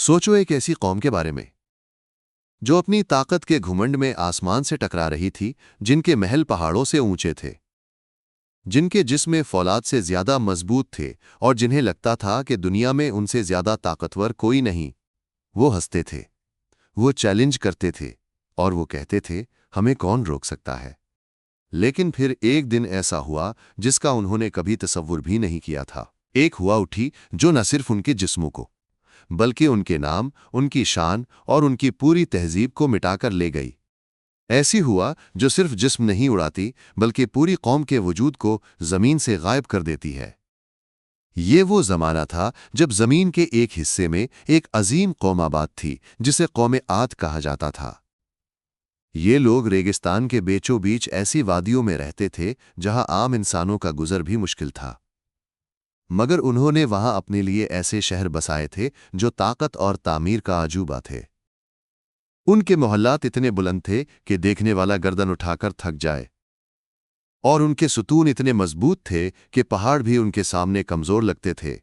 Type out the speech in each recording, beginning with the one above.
सोचो एक ऐसी कौम के बारे में जो अपनी ताकत के घुमंड में आसमान से टकरा रही थी, जिनके महल पहाड़ों से ऊंचे थे, जिनके जिस्म फौलाद से ज्यादा मजबूत थे और जिन्हें लगता था कि दुनिया में उनसे ज्यादा ताकतवर कोई नहीं। वो हंसते थे, वो चैलेंज करते थे और वो कहते थे, हमें कौन रोक सकता है। लेकिन फिर एक दिन ऐसा हुआ जिसका उन्होंने कभी तसव्वुर भी नहीं किया था। एक हुआ उठी जो न सिर्फ उनके जिस्मों को बल्कि उनके नाम, उनकी शान और उनकी पूरी तहजीब को मिटाकर ले गई। ऐसी हुआ जो सिर्फ जिस्म नहीं उड़ाती बल्कि पूरी कौम के वजूद को जमीन से गायब कर देती है। ये वो जमाना था जब जमीन के एक हिस्से में एक अजीम कौम आबाद थी जिसे कौम आद कहा जाता था। ये लोग रेगिस्तान के बीचों बीच ऐसी वादियों में रहते थे जहां आम इंसानों का गुजर भी मुश्किल था, मगर उन्होंने वहां अपने लिए ऐसे शहर बसाए थे जो ताकत और तामीर का अजूबा थे। उनके मोहल्लात इतने बुलंद थे कि देखने वाला गर्दन उठाकर थक जाए, और उनके सुतून इतने मजबूत थे कि पहाड़ भी उनके सामने कमजोर लगते थे।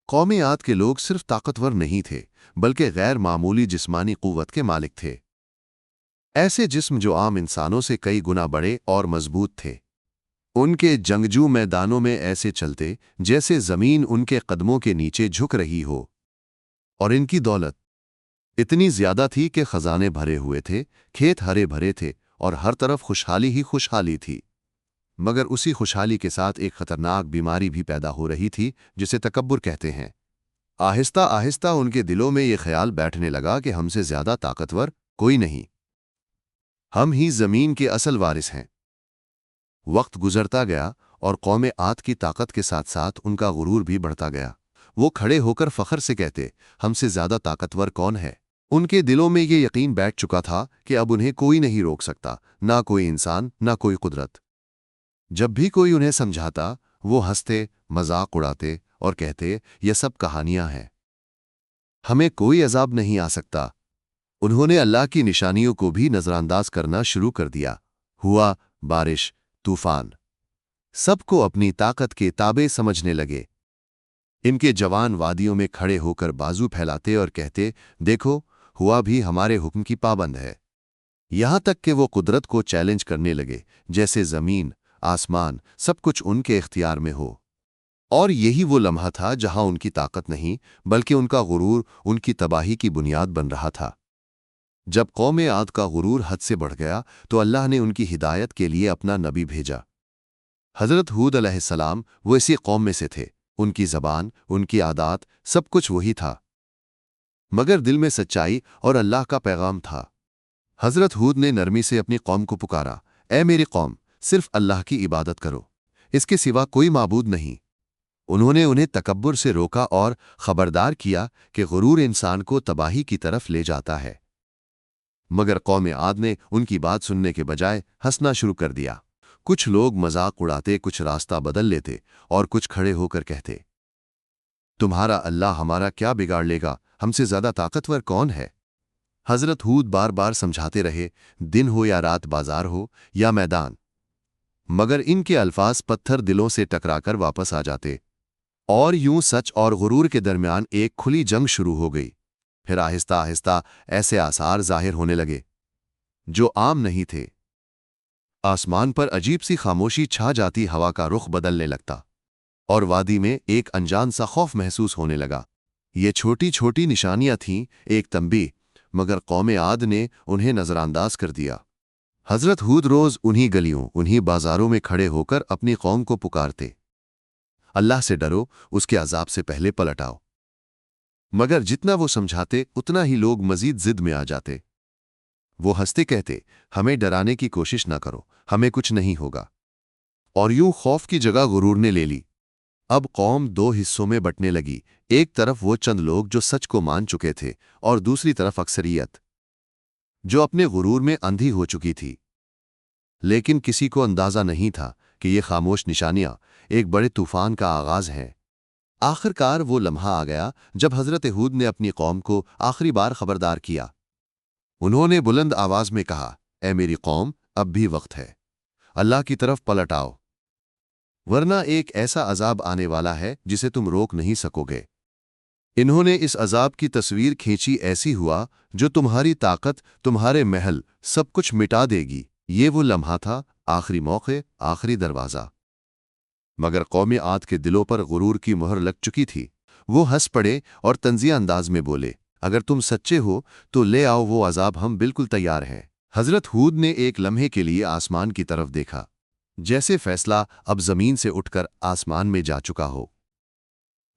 कौम आद के लोग सिर्फ ताकतवर नहीं थे बल्कि गैर मामूली जिस्मानी कुव्वत के मालिक थे। ऐसे जिस्म जो आम इंसानों से कई गुना बड़े और मजबूत थे। उनके जंगजू मैदानों में ऐसे चलते जैसे जमीन उनके कदमों के नीचे झुक रही हो, और इनकी दौलत इतनी ज्यादा थी कि खजाने भरे हुए थे, खेत हरे भरे थे और हर तरफ खुशहाली ही खुशहाली थी। मगर उसी खुशहाली के साथ एक खतरनाक बीमारी भी पैदा हो रही थी जिसे तकब्बुर कहते हैं। आहिस्ता आहिस्ता उनके दिलों में ये ख्याल बैठने लगा कि हमसे ज्यादा ताकतवर कोई नहीं, हम ही जमीन के असल वारिस हैं। वक्त गुजरता गया और कौम आद की ताकत के साथ साथ उनका गुरूर भी बढ़ता गया। वो खड़े होकर फख्र से कहते, हमसे ज्यादा ताकतवर कौन है। उनके दिलों में ये यकीन बैठ चुका था कि अब उन्हें कोई नहीं रोक सकता, ना कोई इंसान, ना कोई कुदरत। जब भी कोई उन्हें समझाता, वो हंसते, मजाक उड़ाते और कहते, ये सब कहानियां हैं, हमें कोई अजाब नहीं आ सकता। उन्होंने अल्लाह की निशानियों को भी नजरअंदाज करना शुरू कर दिया। हुआ बारिश, तूफान, सबको अपनी ताकत के ताबे समझने लगे। इनके जवान वादियों में खड़े होकर बाजू फैलाते और कहते, देखो, हुआ भी हमारे हुक्म की पाबंद है। यहां तक कि वो कुदरत को चैलेंज करने लगे, जैसे जमीन, आसमान सब कुछ उनके इख्तियार में हो। और यही वो लम्हा था जहां उनकी ताकत नहीं बल्कि उनका गुरूर उनकी तबाही की बुनियाद बन रहा था। जब कौम आद का गुरूर हद से बढ़ गया तो अल्लाह ने उनकी हिदायत के लिए अपना नबी भेजा। हजरत हूद अलैहिस्सलाम वो इसी कौम में से थे। उनकी जबान, उनकी आदात, सब कुछ वही था, मगर दिल में सच्चाई और अल्लाह का पैगाम था। हजरत हूद ने नरमी से अपनी कौम को पुकारा, ए मेरी कौम, सिर्फ अल्लाह की इबादत करो, इसके सिवा कोई माबूद नहीं। उन्होंने उन्हें तकब्बुर से रोका और खबरदार किया कि गुरूर इंसान को तबाही की तरफ ले जाता है। मगर कौम आद ने उनकी बात सुनने के बजाय हंसना शुरू कर दिया। कुछ लोग मजाक उड़ाते, कुछ रास्ता बदल लेते और कुछ खड़े होकर कहते, तुम्हारा अल्लाह हमारा क्या बिगाड़ लेगा, हमसे ज्यादा ताकतवर कौन है। हजरत हूद बार बार समझाते रहे, दिन हो या रात, बाजार हो या मैदान, मगर इनके अल्फाज पत्थर दिलों से टकराकर वापस आ जाते, और यूं सच और गुरूर के दरमियान एक खुली जंग शुरू हो गई। फिर आहिस्ता आहिस्ता ऐसे आसार जाहिर होने लगे जो आम नहीं थे। आसमान पर अजीब सी खामोशी छा जाती, हवा का रुख बदलने लगता और वादी में एक अनजान सा खौफ महसूस होने लगा। ये छोटी छोटी निशानियां थीं, एक तंबीह, मगर कौम आद ने उन्हें नजरअंदाज कर दिया। हजरत हूद रोज उन्हीं गलियों, उन्हीं बाजारों में खड़े होकर अपनी कौम को पुकारते, अल्लाह से डरो, उसके अजाब से पहले पलट आओ। मगर जितना वो समझाते उतना ही लोग मजीद जिद में आ जाते। वो हंसते कहते, हमें डराने की कोशिश ना करो, हमें कुछ नहीं होगा। और यूं खौफ की जगह गुरूर ने ले ली। अब कौम दो हिस्सों में बंटने लगी, एक तरफ वो चंद लोग जो सच को मान चुके थे और दूसरी तरफ अक्सरियत जो अपने गुरूर में अंधी हो चुकी थी। लेकिन किसी को अंदाजा नहीं था कि ये खामोश निशानियां एक बड़े तूफान का आगाज है। आखिरकार वो लम्हा आ गया जब हजरत हूद ने अपनी कौम को आखिरी बार खबरदार किया। उन्होंने बुलंद आवाज में कहा, ए मेरी कौम, अब भी वक्त है, अल्लाह की तरफ पलट आओ, वरना एक ऐसा अजाब आने वाला है जिसे तुम रोक नहीं सकोगे। इन्होंने इस अजाब की तस्वीर खींची, ऐसी हुआ जो तुम्हारी ताकत, तुम्हारे महल, सब कुछ मिटा देगी। ये वो लम्हा था, आखिरी मौके, आखिरी दरवाज़ा। मगर कौम आद के दिलों पर गुरूर की मुहर लग चुकी थी। वो हंस पड़े और तंजिया अंदाज में बोले, अगर तुम सच्चे हो तो ले आओ वो अजाब, हम बिल्कुल तैयार हैं। हजरत हूद ने एक लम्हे के लिए आसमान की तरफ देखा, जैसे फैसला अब जमीन से उठकर आसमान में जा चुका हो।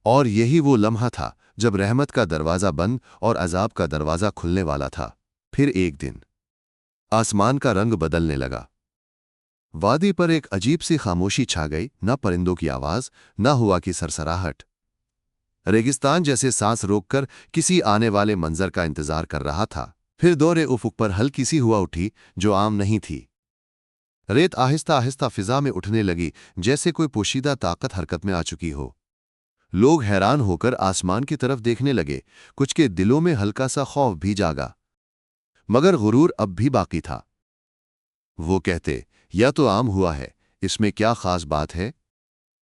और यही वो लम्हा था जब रहमत का दरवाज़ा बंद और अजाब का दरवाज़ा खुलने वाला था। फिर एक दिन आसमान का रंग बदलने लगा। वादी पर एक अजीब सी खामोशी छा गई, न परिंदों की आवाज, न हवा की सरसराहट। रेगिस्तान जैसे सांस रोककर किसी आने वाले मंजर का इंतजार कर रहा था। फिर दौरे उफुक पर हल्की सी हुआ उठी, जो आम नहीं थी। रेत आहिस्ता आहिस्ता फिजा में उठने लगी, जैसे कोई पोशीदा ताकत हरकत में आ चुकी हो। लोग हैरान होकर आसमान की तरफ देखने लगे, कुछ के दिलों में हल्का सा खौफ भी जागा। मगर गुरूर अब भी बाकी था। वो कहते, या तो आम हुआ है, इसमें क्या खास बात है।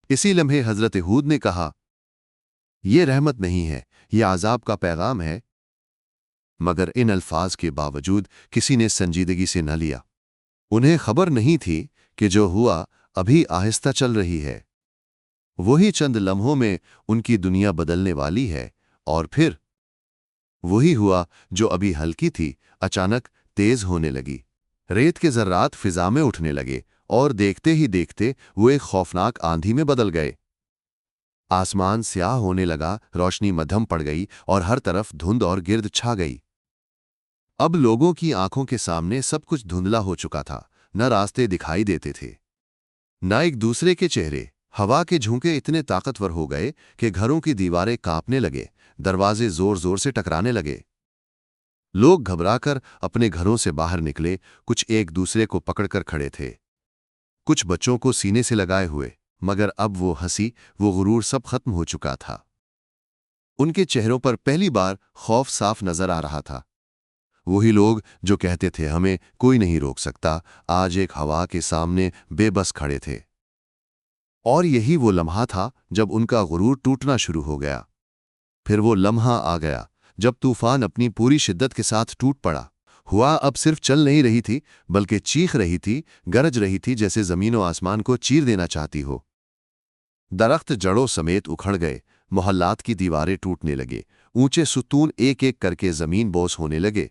इसी लम्हे हजरत हूद ने कहा, यह रहमत नहीं है, यह आजाब का पैगाम है। मगर इन अल्फाज के बावजूद किसी ने संजीदगी से न लिया। उन्हें खबर नहीं थी कि जो हुआ अभी आहिस्ता चल रही है। वही चंद लम्हों में उनकी दुनिया बदलने वाली है। और फिर वही हुआ जो अभी हल्की थी, अचानक तेज होने लगी। रेत के जर्रात फिजा में उठने लगे और देखते ही देखते वो एक खौफनाक आंधी में बदल गए। आसमान स्याह होने लगा, रोशनी मध्यम पड़ गई और हर तरफ धुंध और गिर्द छा गई। अब लोगों की आंखों के सामने सब कुछ धुंधला हो चुका था। न रास्ते दिखाई देते थे, न एक दूसरे के चेहरे। हवा के झोंके इतने ताकतवर हो गए कि घरों की दीवारें कांपने लगे, दरवाजे जोर जोर से टकराने लगे। लोग घबराकर अपने घरों से बाहर निकले, कुछ एक दूसरे को पकड़कर खड़े थे, कुछ बच्चों को सीने से लगाए हुए। मगर अब वो हंसी, वो गुरूर सब खत्म हो चुका था। उनके चेहरों पर पहली बार खौफ साफ नजर आ रहा था। वही लोग जो कहते थे हमें कोई नहीं रोक सकता, आज एक हवा के सामने बेबस खड़े थे। और यही वो लम्हा था जब उनका गुरूर टूटना शुरू हो गया। फिर वो लम्हा आ गया जब तूफान अपनी पूरी शिद्दत के साथ टूट पड़ा। हुआ अब सिर्फ चल नहीं रही थी, बल्कि चीख रही थी, गरज रही थी, जैसे जमीन और आसमान को चीर देना चाहती हो। दरख्त जड़ों समेत उखड़ गए, मोहल्लात की दीवारें टूटने लगे, ऊंचे सुतून एक एक करके जमीन बोस होने लगे।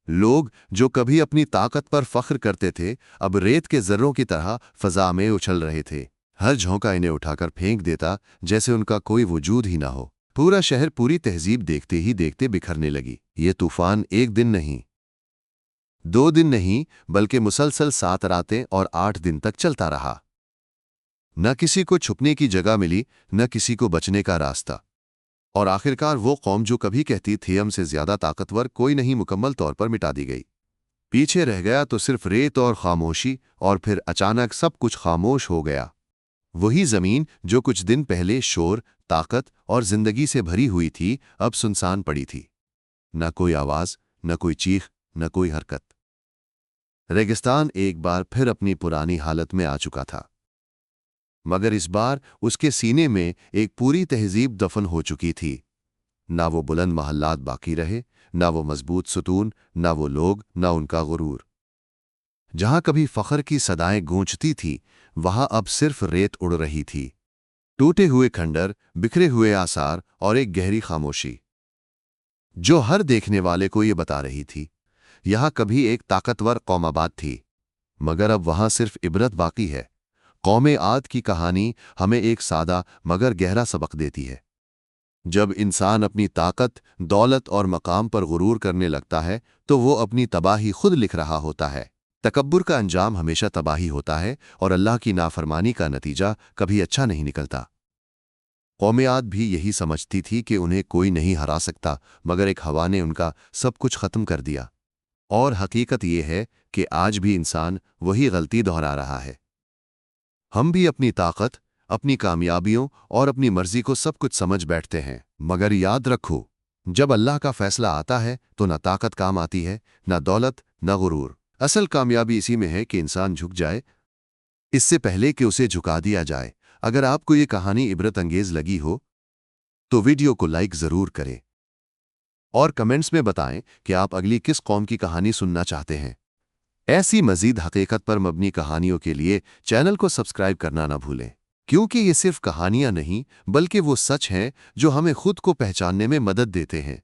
लोग जो कभी अपनी ताकत पर फख्र करते थे, अब रेत के जर्रों की तरह फजा में उछल रहे थे। हर झोंका इन्हें उठाकर फेंक देता, जैसे उनका कोई वजूद ही ना हो। पूरा शहर, पूरी तहजीब देखते ही देखते बिखरने लगी। ये तूफान एक दिन नहीं, 2 दिन नहीं, बल्कि मुसलसल 7 रातें और 8 दिन तक चलता रहा। न किसी को छुपने की जगह मिली, न किसी को बचने का रास्ता। और आखिरकार वो कौम जो कभी कहती थी हमसे ज्यादा ताकतवर कोई नहीं, मुकम्मल तौर पर मिटा दी गई। पीछे रह गया तो सिर्फ रेत और खामोशी। और फिर अचानक सब कुछ खामोश हो गया। वही जमीन जो कुछ दिन पहले शोर, ताकत और जिंदगी से भरी हुई थी, अब सुनसान पड़ी थी। न कोई आवाज, न कोई चीख, न कोई हरकत। रेगिस्तान एक बार फिर अपनी पुरानी हालत में आ चुका था। मगर इस बार उसके सीने में एक पूरी तहजीब दफन हो चुकी थी। ना वो बुलंद महल्लात बाकी रहे, ना वो मजबूत सुतून, ना वो लोग, ना उनका गुरूर। जहां कभी फख्र की सदाएं गूंजती थी, वहां अब सिर्फ रेत उड़ रही थी। टूटे हुए खंडर, बिखरे हुए आसार और एक गहरी खामोशी जो हर देखने वाले को ये बता रही थी, यहां कभी एक ताकतवर कौम आबाद थी। मगर अब वहां सिर्फ इबरत बाकी है। कौम आद की कहानी हमें एक सादा मगर गहरा सबक देती है। जब इंसान अपनी ताकत, दौलत और मकाम पर गुरूर करने लगता है, तो वो अपनी तबाही खुद लिख रहा होता है। तकब्बुर का अंजाम हमेशा तबाही होता है और अल्लाह की नाफरमानी का नतीजा कभी अच्छा नहीं निकलता। कौम आद भी यही समझती थी कि उन्हें कोई नहीं हरा सकता, मगर एक हवा ने उनका सब कुछ खत्म कर दिया। और हकीकत ये है कि आज भी इंसान वही गलती दोहरा रहा है। हम भी अपनी ताकत, अपनी कामयाबियों और अपनी मर्जी को सब कुछ समझ बैठते हैं। मगर याद रखो, जब अल्लाह का फैसला आता है तो न ताकत काम आती है, न दौलत, न गुरूर। असल कामयाबी इसी में है कि इंसान झुक जाए, इससे पहले कि उसे झुका दिया जाए। अगर आपको ये कहानी इबरत अंगेज लगी हो तो वीडियो को लाइक ज़रूर करें और कमेंट्स में बताएं कि आप अगली किस कौम की कहानी सुनना चाहते हैं। ऐसी मज़ीद हकीकत पर मबनी कहानियों के लिए चैनल को सब्सक्राइब करना ना भूलें, क्योंकि ये सिर्फ कहानियां नहीं बल्कि वो सच हैं जो हमें खुद को पहचानने में मदद देते हैं।